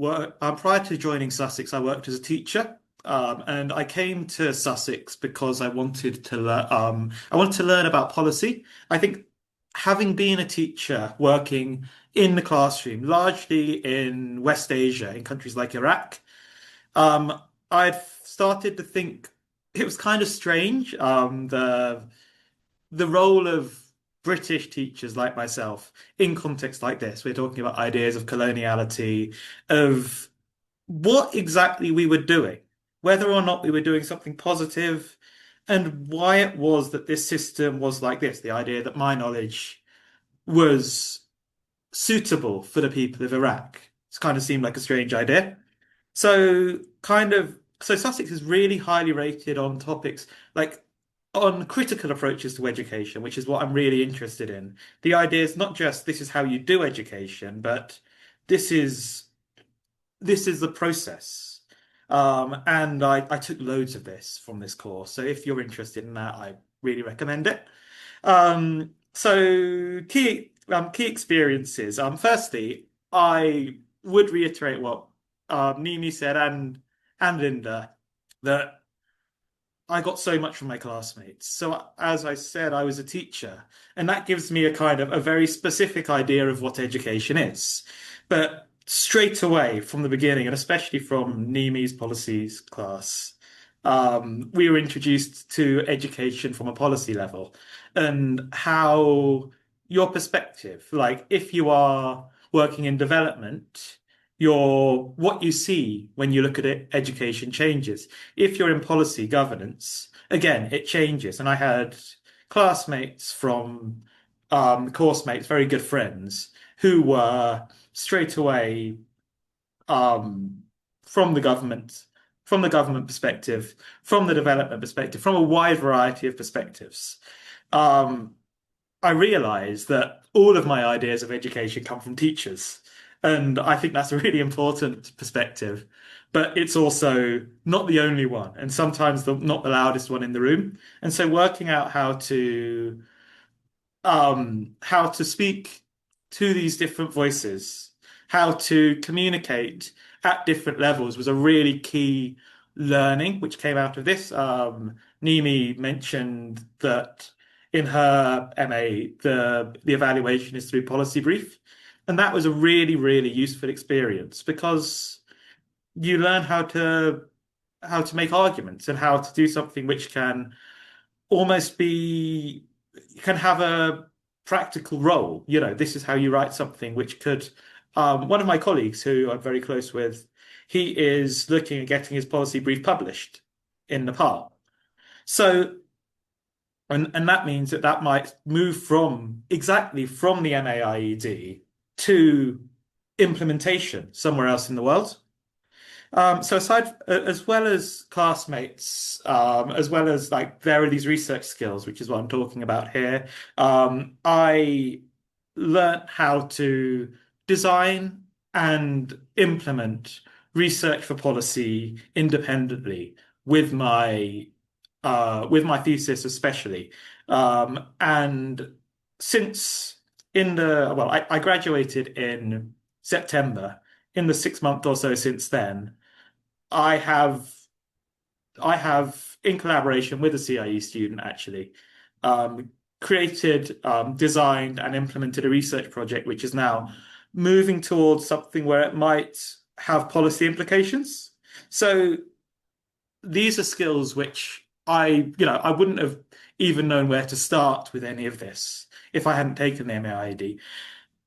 joining Sussex, I worked as a teacher. And I came to Sussex because I wanted to learn about policy. I think having been a teacher working in the classroom, largely in West Asia, in countries like Iraq, I'd started to think it was kind of strange, the role of British teachers like myself in context like this. We're talking about ideas of coloniality, of what exactly we were doing, whether or not we were doing something positive, and why it was that this system was like this. The idea that my knowledge was suitable for the people of Iraq. It's kind of seemed like a strange idea. So Sussex is really highly rated on topics like on critical approaches to education, which is what I'm really interested in. The idea is not just this is how you do education, but this is the process. And I took loads of this from this course. So if you're interested in that, I really recommend it. So key experiences. Firstly, I would reiterate what Nimi said and Linda, that I got so much from my classmates. So as I said, I was a teacher, and that gives me a very specific idea of what education is. But straight away from the beginning, and especially from Nimi's policies class, we were introduced to education from a policy level and how your perspective, like if you are working in development, what you see when you look at it, education changes. If you're in policy governance, again, it changes. And I had classmates from course mates, very good friends, who were straight away from the government perspective, from the development perspective, from a wide variety of perspectives. um, I realized that all of my ideas of education come from teachers. And I think that's a really important perspective. But it's also not the only one, and sometimes not the loudest one in the room. And so working out how to speak to these different voices, how to communicate at different levels was a really key learning which came out of this. Nimi mentioned that in her MA, the evaluation is through policy brief. And that was a really, really useful experience because you learn how to make arguments and how to do something which can almost be can have a practical role. You know, this is how you write something which could. One of my colleagues, who I'm very close with, he is looking at getting his policy brief published in Nepal. So, and that means that might move from the MAIED to implementation somewhere else in the world. So as well as classmates, as well as like there are these research skills, which is what I'm talking about here. I learned how to design and implement research for policy independently with my thesis especially. And since I graduated in September. In the 6 month or so since then, I have in collaboration with a CIE student actually created, designed and implemented a research project which is now moving towards something where it might have policy implications. So these are skills which I wouldn't have even known where to start with any of this if I hadn't taken the MAID.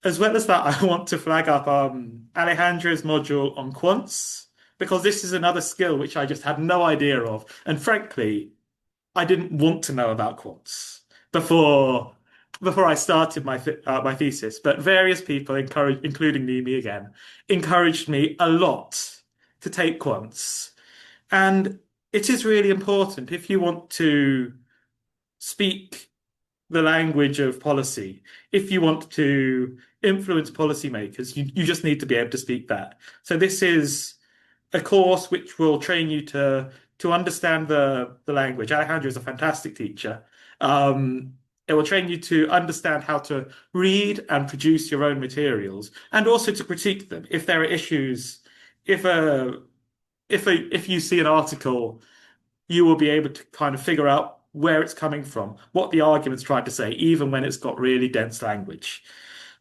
As well as that, I want to flag up Alejandra's module on quants, because this is another skill which I just had no idea of. And frankly, I didn't want to know about quants before I started my thesis. But various people, including Nimi again, encouraged me a lot to take quants. And it is really important if you want to speak the language of policy. If you want to influence policymakers, you just need to be able to speak that. So this is a course which will train you to understand the language. Alejandra is a fantastic teacher. It will train you to understand how to read and produce your own materials, and also to critique them if there are issues. If you see an article, you will be able to kind of figure out where it's coming from, what the argument's trying to say, even when it's got really dense language.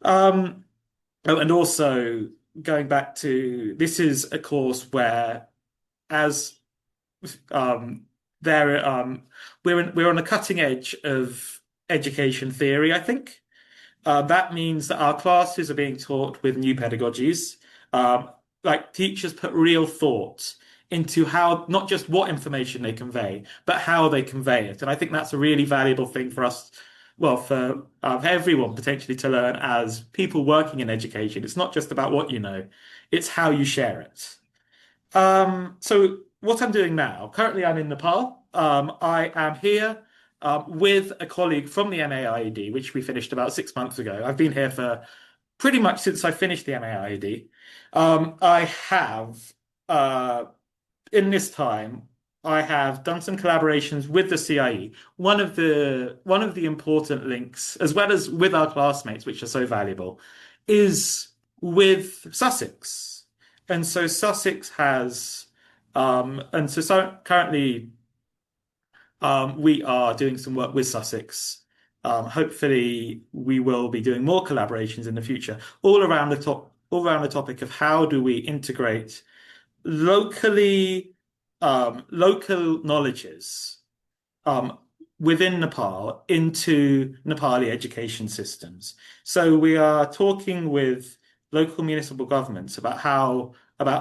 And also going back to, this is a course where, as there we're on the cutting edge of education theory, I think. That means that our classes are being taught with new pedagogies. Like teachers put real thought into how, not just what information they convey, but how they convey it. And I think that's a really valuable thing for us, well, for everyone potentially to learn as people working in education. It's not just about what you know, it's how you share it. So what I'm doing now, currently I'm in Nepal. I am here with a colleague from the MAIED, which we finished about 6 months ago. I've been here for pretty much since I finished the MAIED. I have, in this time, I have done some collaborations with the CIE. One of the important links, as well as with our classmates, which are so valuable, is with Sussex. And so Sussex has, currently we are doing some work with Sussex. Hopefully, we will be doing more collaborations in the future, all around the topic of how do we integrate local knowledges within Nepal into Nepali education systems. So we are talking with local municipal governments about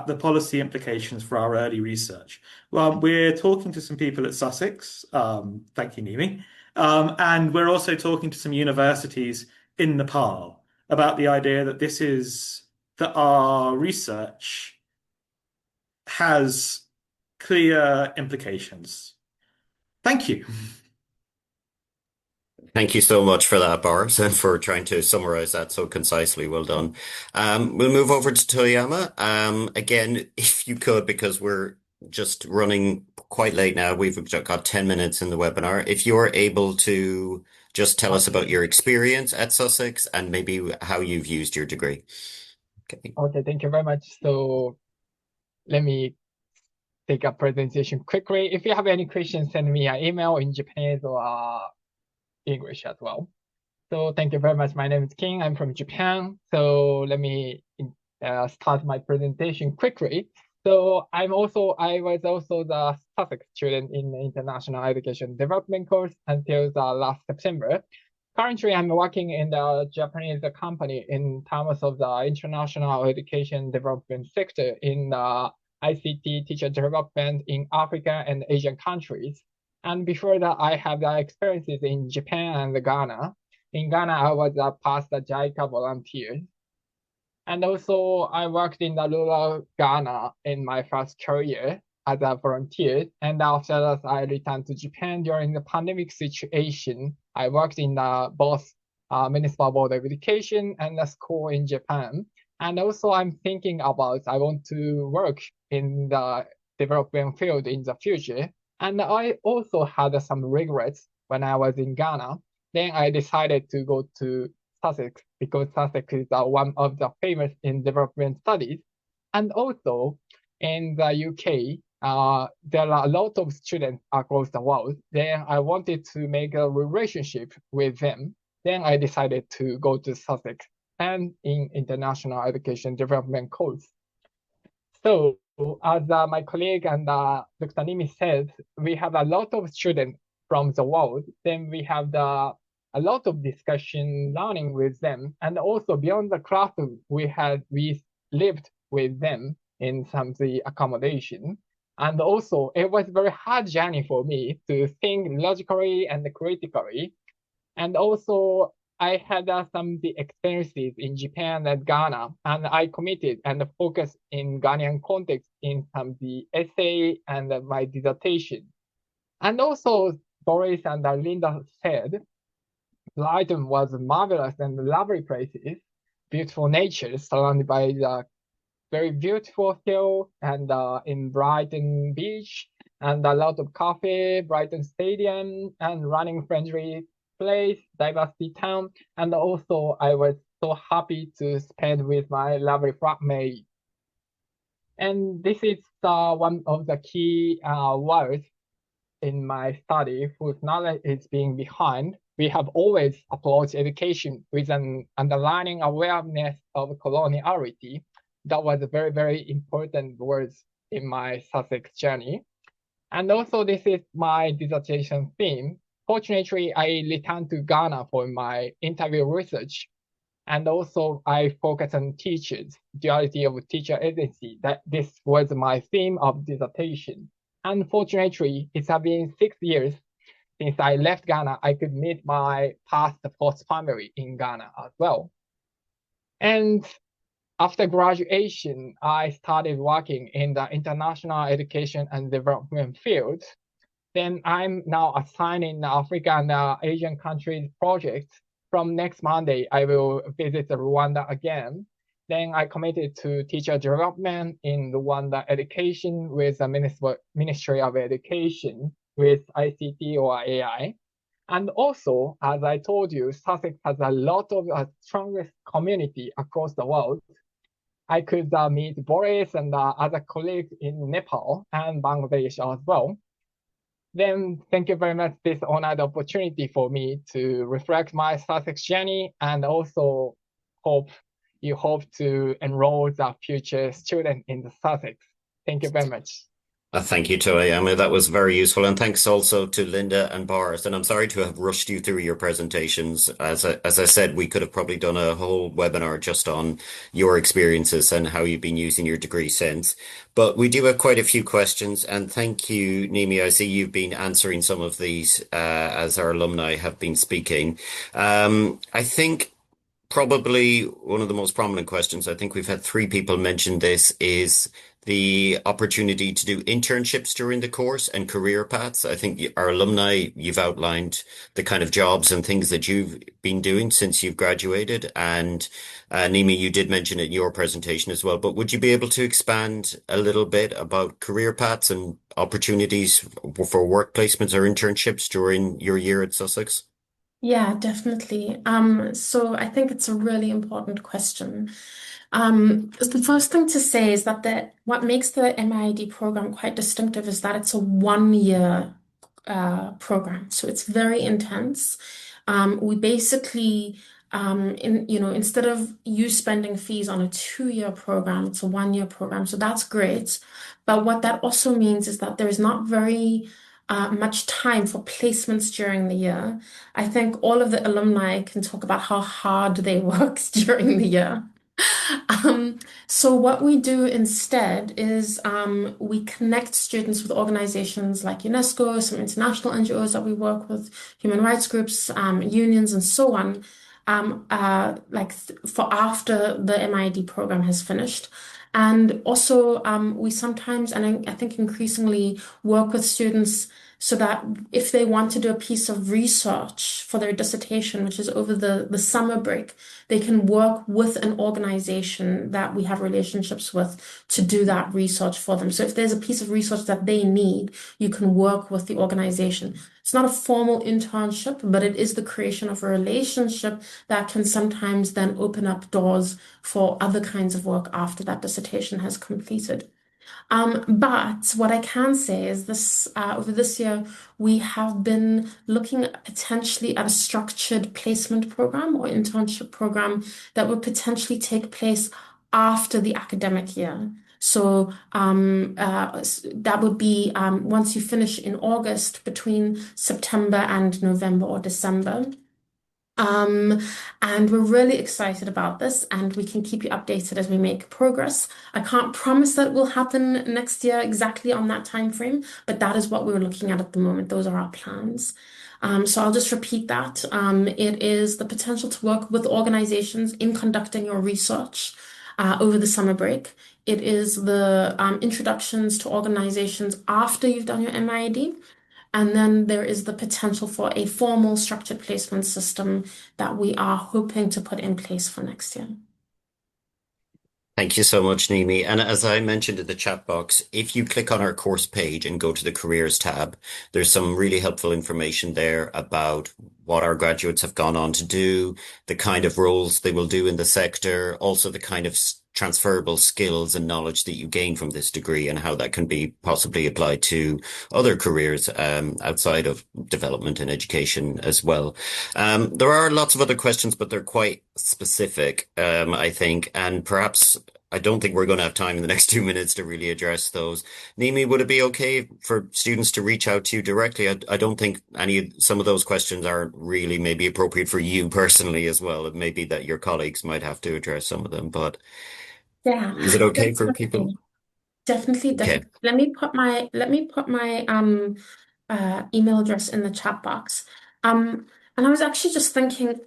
the policy implications for our early research. Well, we're talking to some people at Sussex, thank you, Nimi, and we're also talking to some universities in Nepal about the idea that our research has clear implications. Thank you. Thank you so much for that, Boris, and for trying to summarize that so concisely. Well done. We'll move over to Toyama. Again, if you could, because we're just running quite late now, we've got 10 minutes in the webinar. If you're able to just tell us about Okay. your experience at Sussex and maybe how you've used your degree. Okay. Okay, thank you very much. So let me take a presentation quickly. If you have any questions, send me an email in Japanese or English as well. So thank you very much. My name is King. I'm from Japan. So let me start my presentation quickly. So I was also the Sussex student in the International Education Development course until the last September. Currently, I'm working in the Japanese company in terms of the international education development sector in the ICT teacher development in Africa and Asian countries. And before that, I have the experiences in Japan and Ghana. In Ghana, I was a past JICA volunteer. And also, I worked in the rural Ghana in my first career as a volunteer. And after that, I returned to Japan during the pandemic situation. I worked in both Municipal Board of Education and the school in Japan. And also, I'm thinking about I want to work in the development field in the future. And I also had some regrets when I was in Ghana. Then I decided to go to Sussex because Sussex is one of the famous in development studies. And also in the UK, there are a lot of students across the world. Then I wanted to make a relationship with them. Then I decided to go to Sussex and in international education development course. So as my colleague and Dr. Nimi said, we have a lot of students from the world. Then we have a lot of discussion learning with them. And also beyond the classroom, we lived with them in some of the accommodation. And also it was a very hard journey for me to think logically and critically. And also I had some of the experiences in Japan and Ghana, and I committed and focused in Ghanaian context in some of the essay and my dissertation. And also Boris and Linda said, Brighton was marvelous and lovely places, beautiful nature surrounded by the very beautiful hill and in Brighton Beach and a lot of cafe, Brighton Stadium and running friendly place, diversity town. And also I was so happy to spend with my lovely flatmate. And this is one of the key words in my study whose knowledge is being behind. We have always approached education with an underlying awareness of coloniality. That was a very, very important words in my Sussex journey. And also this is my dissertation theme. Fortunately, I returned to Ghana for my interview research. And also I focus on teachers, duality of teacher agency. That this was my theme of dissertation. Unfortunately, it's been 6 years since I left Ghana. I could meet my past host family in Ghana as well. And after graduation, I started working in the international education and development field. Then I'm now assigned in Africa and Asian countries projects. From next Monday, I will visit Rwanda again. Then I committed to teacher development in Rwanda education with the Ministry of Education with ICT or AI. And also, as I told you, Sussex has a lot of strongest community across the world. I could meet Boris and other colleagues in Nepal and Bangladesh as well. Then thank you very much. This honored opportunity for me to reflect my Sussex journey and also hope to enroll the future student in the Sussex. Thank you very much. Thank you, Toyama. That was very useful. And thanks also to Linda and Boris. And I'm sorry to have rushed you through your presentations. As I said, we could have probably done a whole webinar just on your experiences and how you've been using your degree since. But we do have quite a few questions. And thank you, Nimi. I see you've been answering some of these as our alumni have been speaking. I think probably one of the most prominent questions, I think we've had three people mention this, is the opportunity to do internships during the course and career paths. I think our alumni, you've outlined the kind of jobs and things that you've been doing since you've graduated. And Nimi, you did mention it in your presentation as well, but would you be able to expand a little bit about career paths and opportunities for work placements or internships during your year at Sussex? Yeah, definitely. So I think it's a really important question. The first thing to say is that what makes the MIID program quite distinctive is that it's a 1 year program, so it's very intense. We basically, instead of you spending fees on a 2 year program, it's a 1 year program, so that's great. But what that also means is that there's not very much time for placements during the year. I think all of the alumni can talk about how hard they worked during the year. So what we do instead is we connect students with organizations like UNESCO, some international NGOs that we work with, human rights groups, unions, and so on, for after the MID program has finished. And also, we sometimes, and I think increasingly, work with students so that if they want to do a piece of research for their dissertation, which is over the summer break, they can work with an organization that we have relationships with to do that research for them. So if there's a piece of research that they need, you can work with the organization. It's not a formal internship, but it is the creation of a relationship that can sometimes then open up doors for other kinds of work after that dissertation has completed. But what I can say is this, over this year, we have been looking potentially at a structured placement program or internship program that would potentially take place after the academic year. So that would be once you finish in August, between September and November or December. And we're really excited about this, and we can keep you updated as we make progress. I can't promise that it will happen next year exactly on that time frame, but that is what we're looking at the moment. Those are our plans. So I'll just repeat that. It is the potential to work with organizations in conducting your research over the summer break. It is the introductions to organizations after you've done your MIAD. And then there is the potential for a formal structured placement system that we are hoping to put in place for next year. Thank you so much, Nimi. And as I mentioned in the chat box, if you click on our course page and go to the careers tab, there's some really helpful information there about what our graduates have gone on to do, the kind of roles they will do in the sector, also the kind of transferable skills and knowledge that you gain from this degree and how that can be possibly applied to other careers outside of development and education as well. There are lots of other questions, but they're quite specific, I think, and perhaps I don't think we're going to have time in the next 2 minutes to really address those. Nimi, would it be okay for students to reach out to you directly? I don't think some of those questions aren't really maybe appropriate for you personally as well. It may be that your colleagues might have to address some of them, but Yeah, is it okay for people? definitely. Okay. Let me put my email address in the chat box. And I was actually just thinking,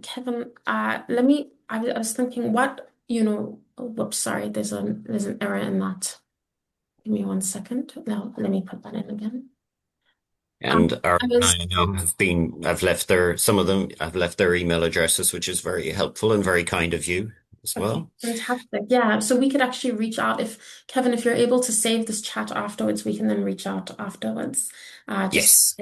Kevin, I was thinking whoops, sorry, there's an error in that. Give me 1 second. Now let me put that in again. And I know some of them have left their email addresses, which is very helpful and very kind of you as well. Fantastic. Yeah. So we could actually reach out Kevin, if you're able to save this chat afterwards, we can then reach out afterwards. Yes.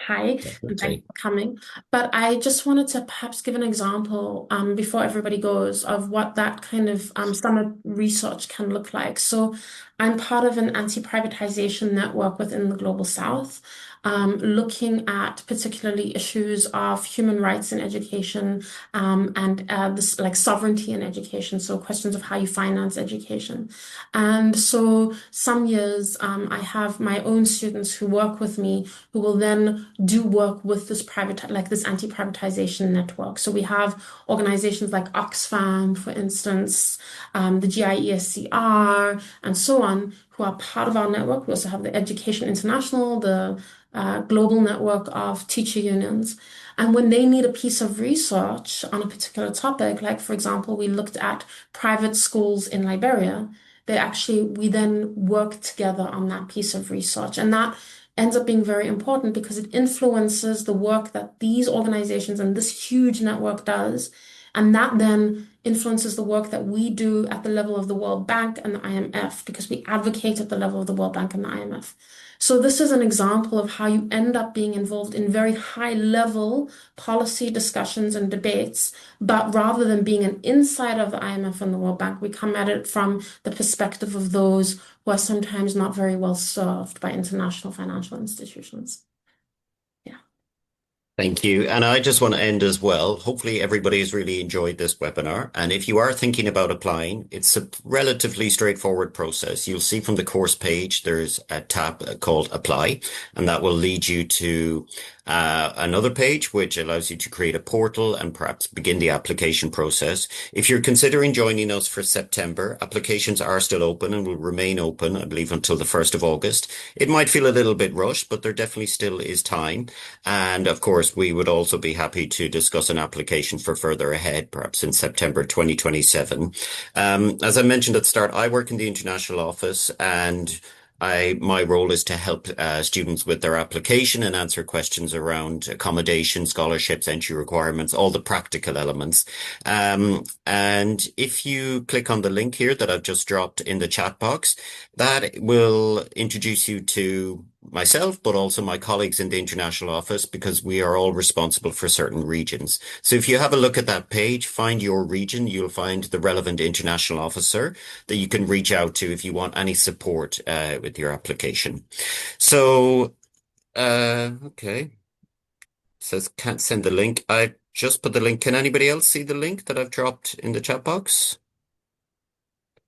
Hi, and thanks for coming. But I just wanted to perhaps give an example before everybody goes of what that kind of summer research can look like. So I'm part of an anti-privatization network within the Global South, looking at particularly issues of human rights in education and this like sovereignty in education. So questions of how you finance education. And so some years I have my own students who work with me who will then do work with this this anti-privatization network. So we have organizations like Oxfam, for instance, the GIESCR, and so on, who are part of our network. We also have the Education International, the global network of teacher unions. And when they need a piece of research on a particular topic, like for example, we looked at private schools in Liberia, we then work together on that piece of research. And that ends up being very important because it influences the work that these organizations and this huge network does. And that then influences the work that we do at the level of the World Bank and the IMF, because we advocate at the level of the World Bank and the IMF. So this is an example of how you end up being involved in very high level policy discussions and debates, but rather than being an insider of the IMF and the World Bank, we come at it from the perspective of those who are sometimes not very well served by international financial institutions. Thank you. And I just want to end as well. Hopefully everybody has really enjoyed this webinar. And if you are thinking about applying, it's a relatively straightforward process. You'll see from the course page, there's a tab called Apply, and that will lead you to another page, which allows you to create a portal and perhaps begin the application process. If you're considering joining us for September, applications are still open and will remain open, I believe, until the 1st of August. It might feel a little bit rushed, but there definitely still is time. And of course, we would also be happy to discuss an application for further ahead, perhaps in September 2027. As I mentioned at the start, I work in the international office, and my role is to help students with their application and answer questions around accommodation, scholarships, entry requirements, all the practical elements. And if you click on the link here that I've just dropped in the chat box, that will introduce you to myself, but also my colleagues in the international office, because we are all responsible for certain regions. So if you have a look at that page, find your region, you'll find the relevant international officer that you can reach out to if you want any support with your application. So, okay. It says can't send the link. I just put the link. Can anybody else see the link that I've dropped in the chat box?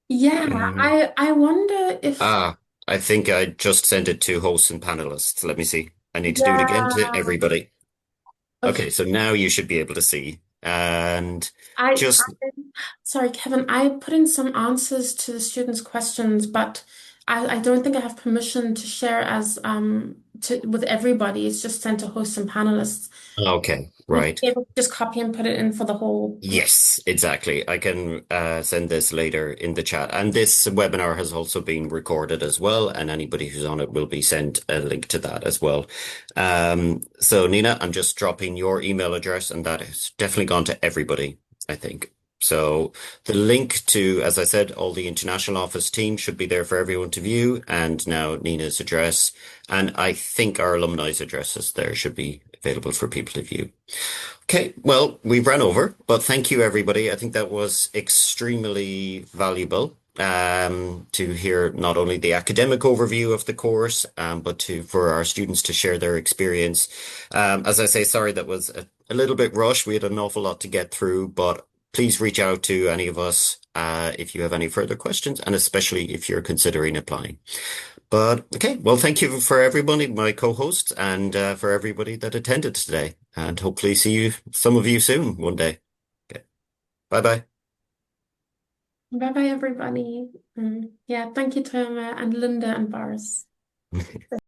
Yeah, I wonder if I think I just sent it to hosts and panelists. Let me see. I need to do it again to yeah. everybody. Okay. Okay, so now you should be able to see. And just Sorry, Kevin, I put in some answers to the students' questions, but I don't think I have permission to share with everybody. It's just sent to hosts and panelists. okay, Would you right. be able to just copy and put it in for the whole group? Yes, exactly. I can send this later in the chat. And this webinar has also been recorded as well, and anybody who's on it will be sent a link to that as well. So Nina, I'm just dropping your email address, and that has definitely gone to everybody, I think. So the link to, as I said, all the international office team should be there for everyone to view, and now Nina's address, and I think our alumni's addresses there should be available for people to view. Okay, well, we've run over, but thank you, everybody. I think that was extremely valuable to hear not only the academic overview of the course, but for our students to share their experience. As I say, sorry, that was a little bit rushed. We had an awful lot to get through, but please reach out to any of us if you have any further questions, and especially if you're considering applying. But okay, well, thank you for everybody, my co-hosts, and for everybody that attended today. And hopefully see some of you soon one day. Okay. Bye-bye. Bye-bye, everybody. Yeah, thank you, Toma and Linda and Boris.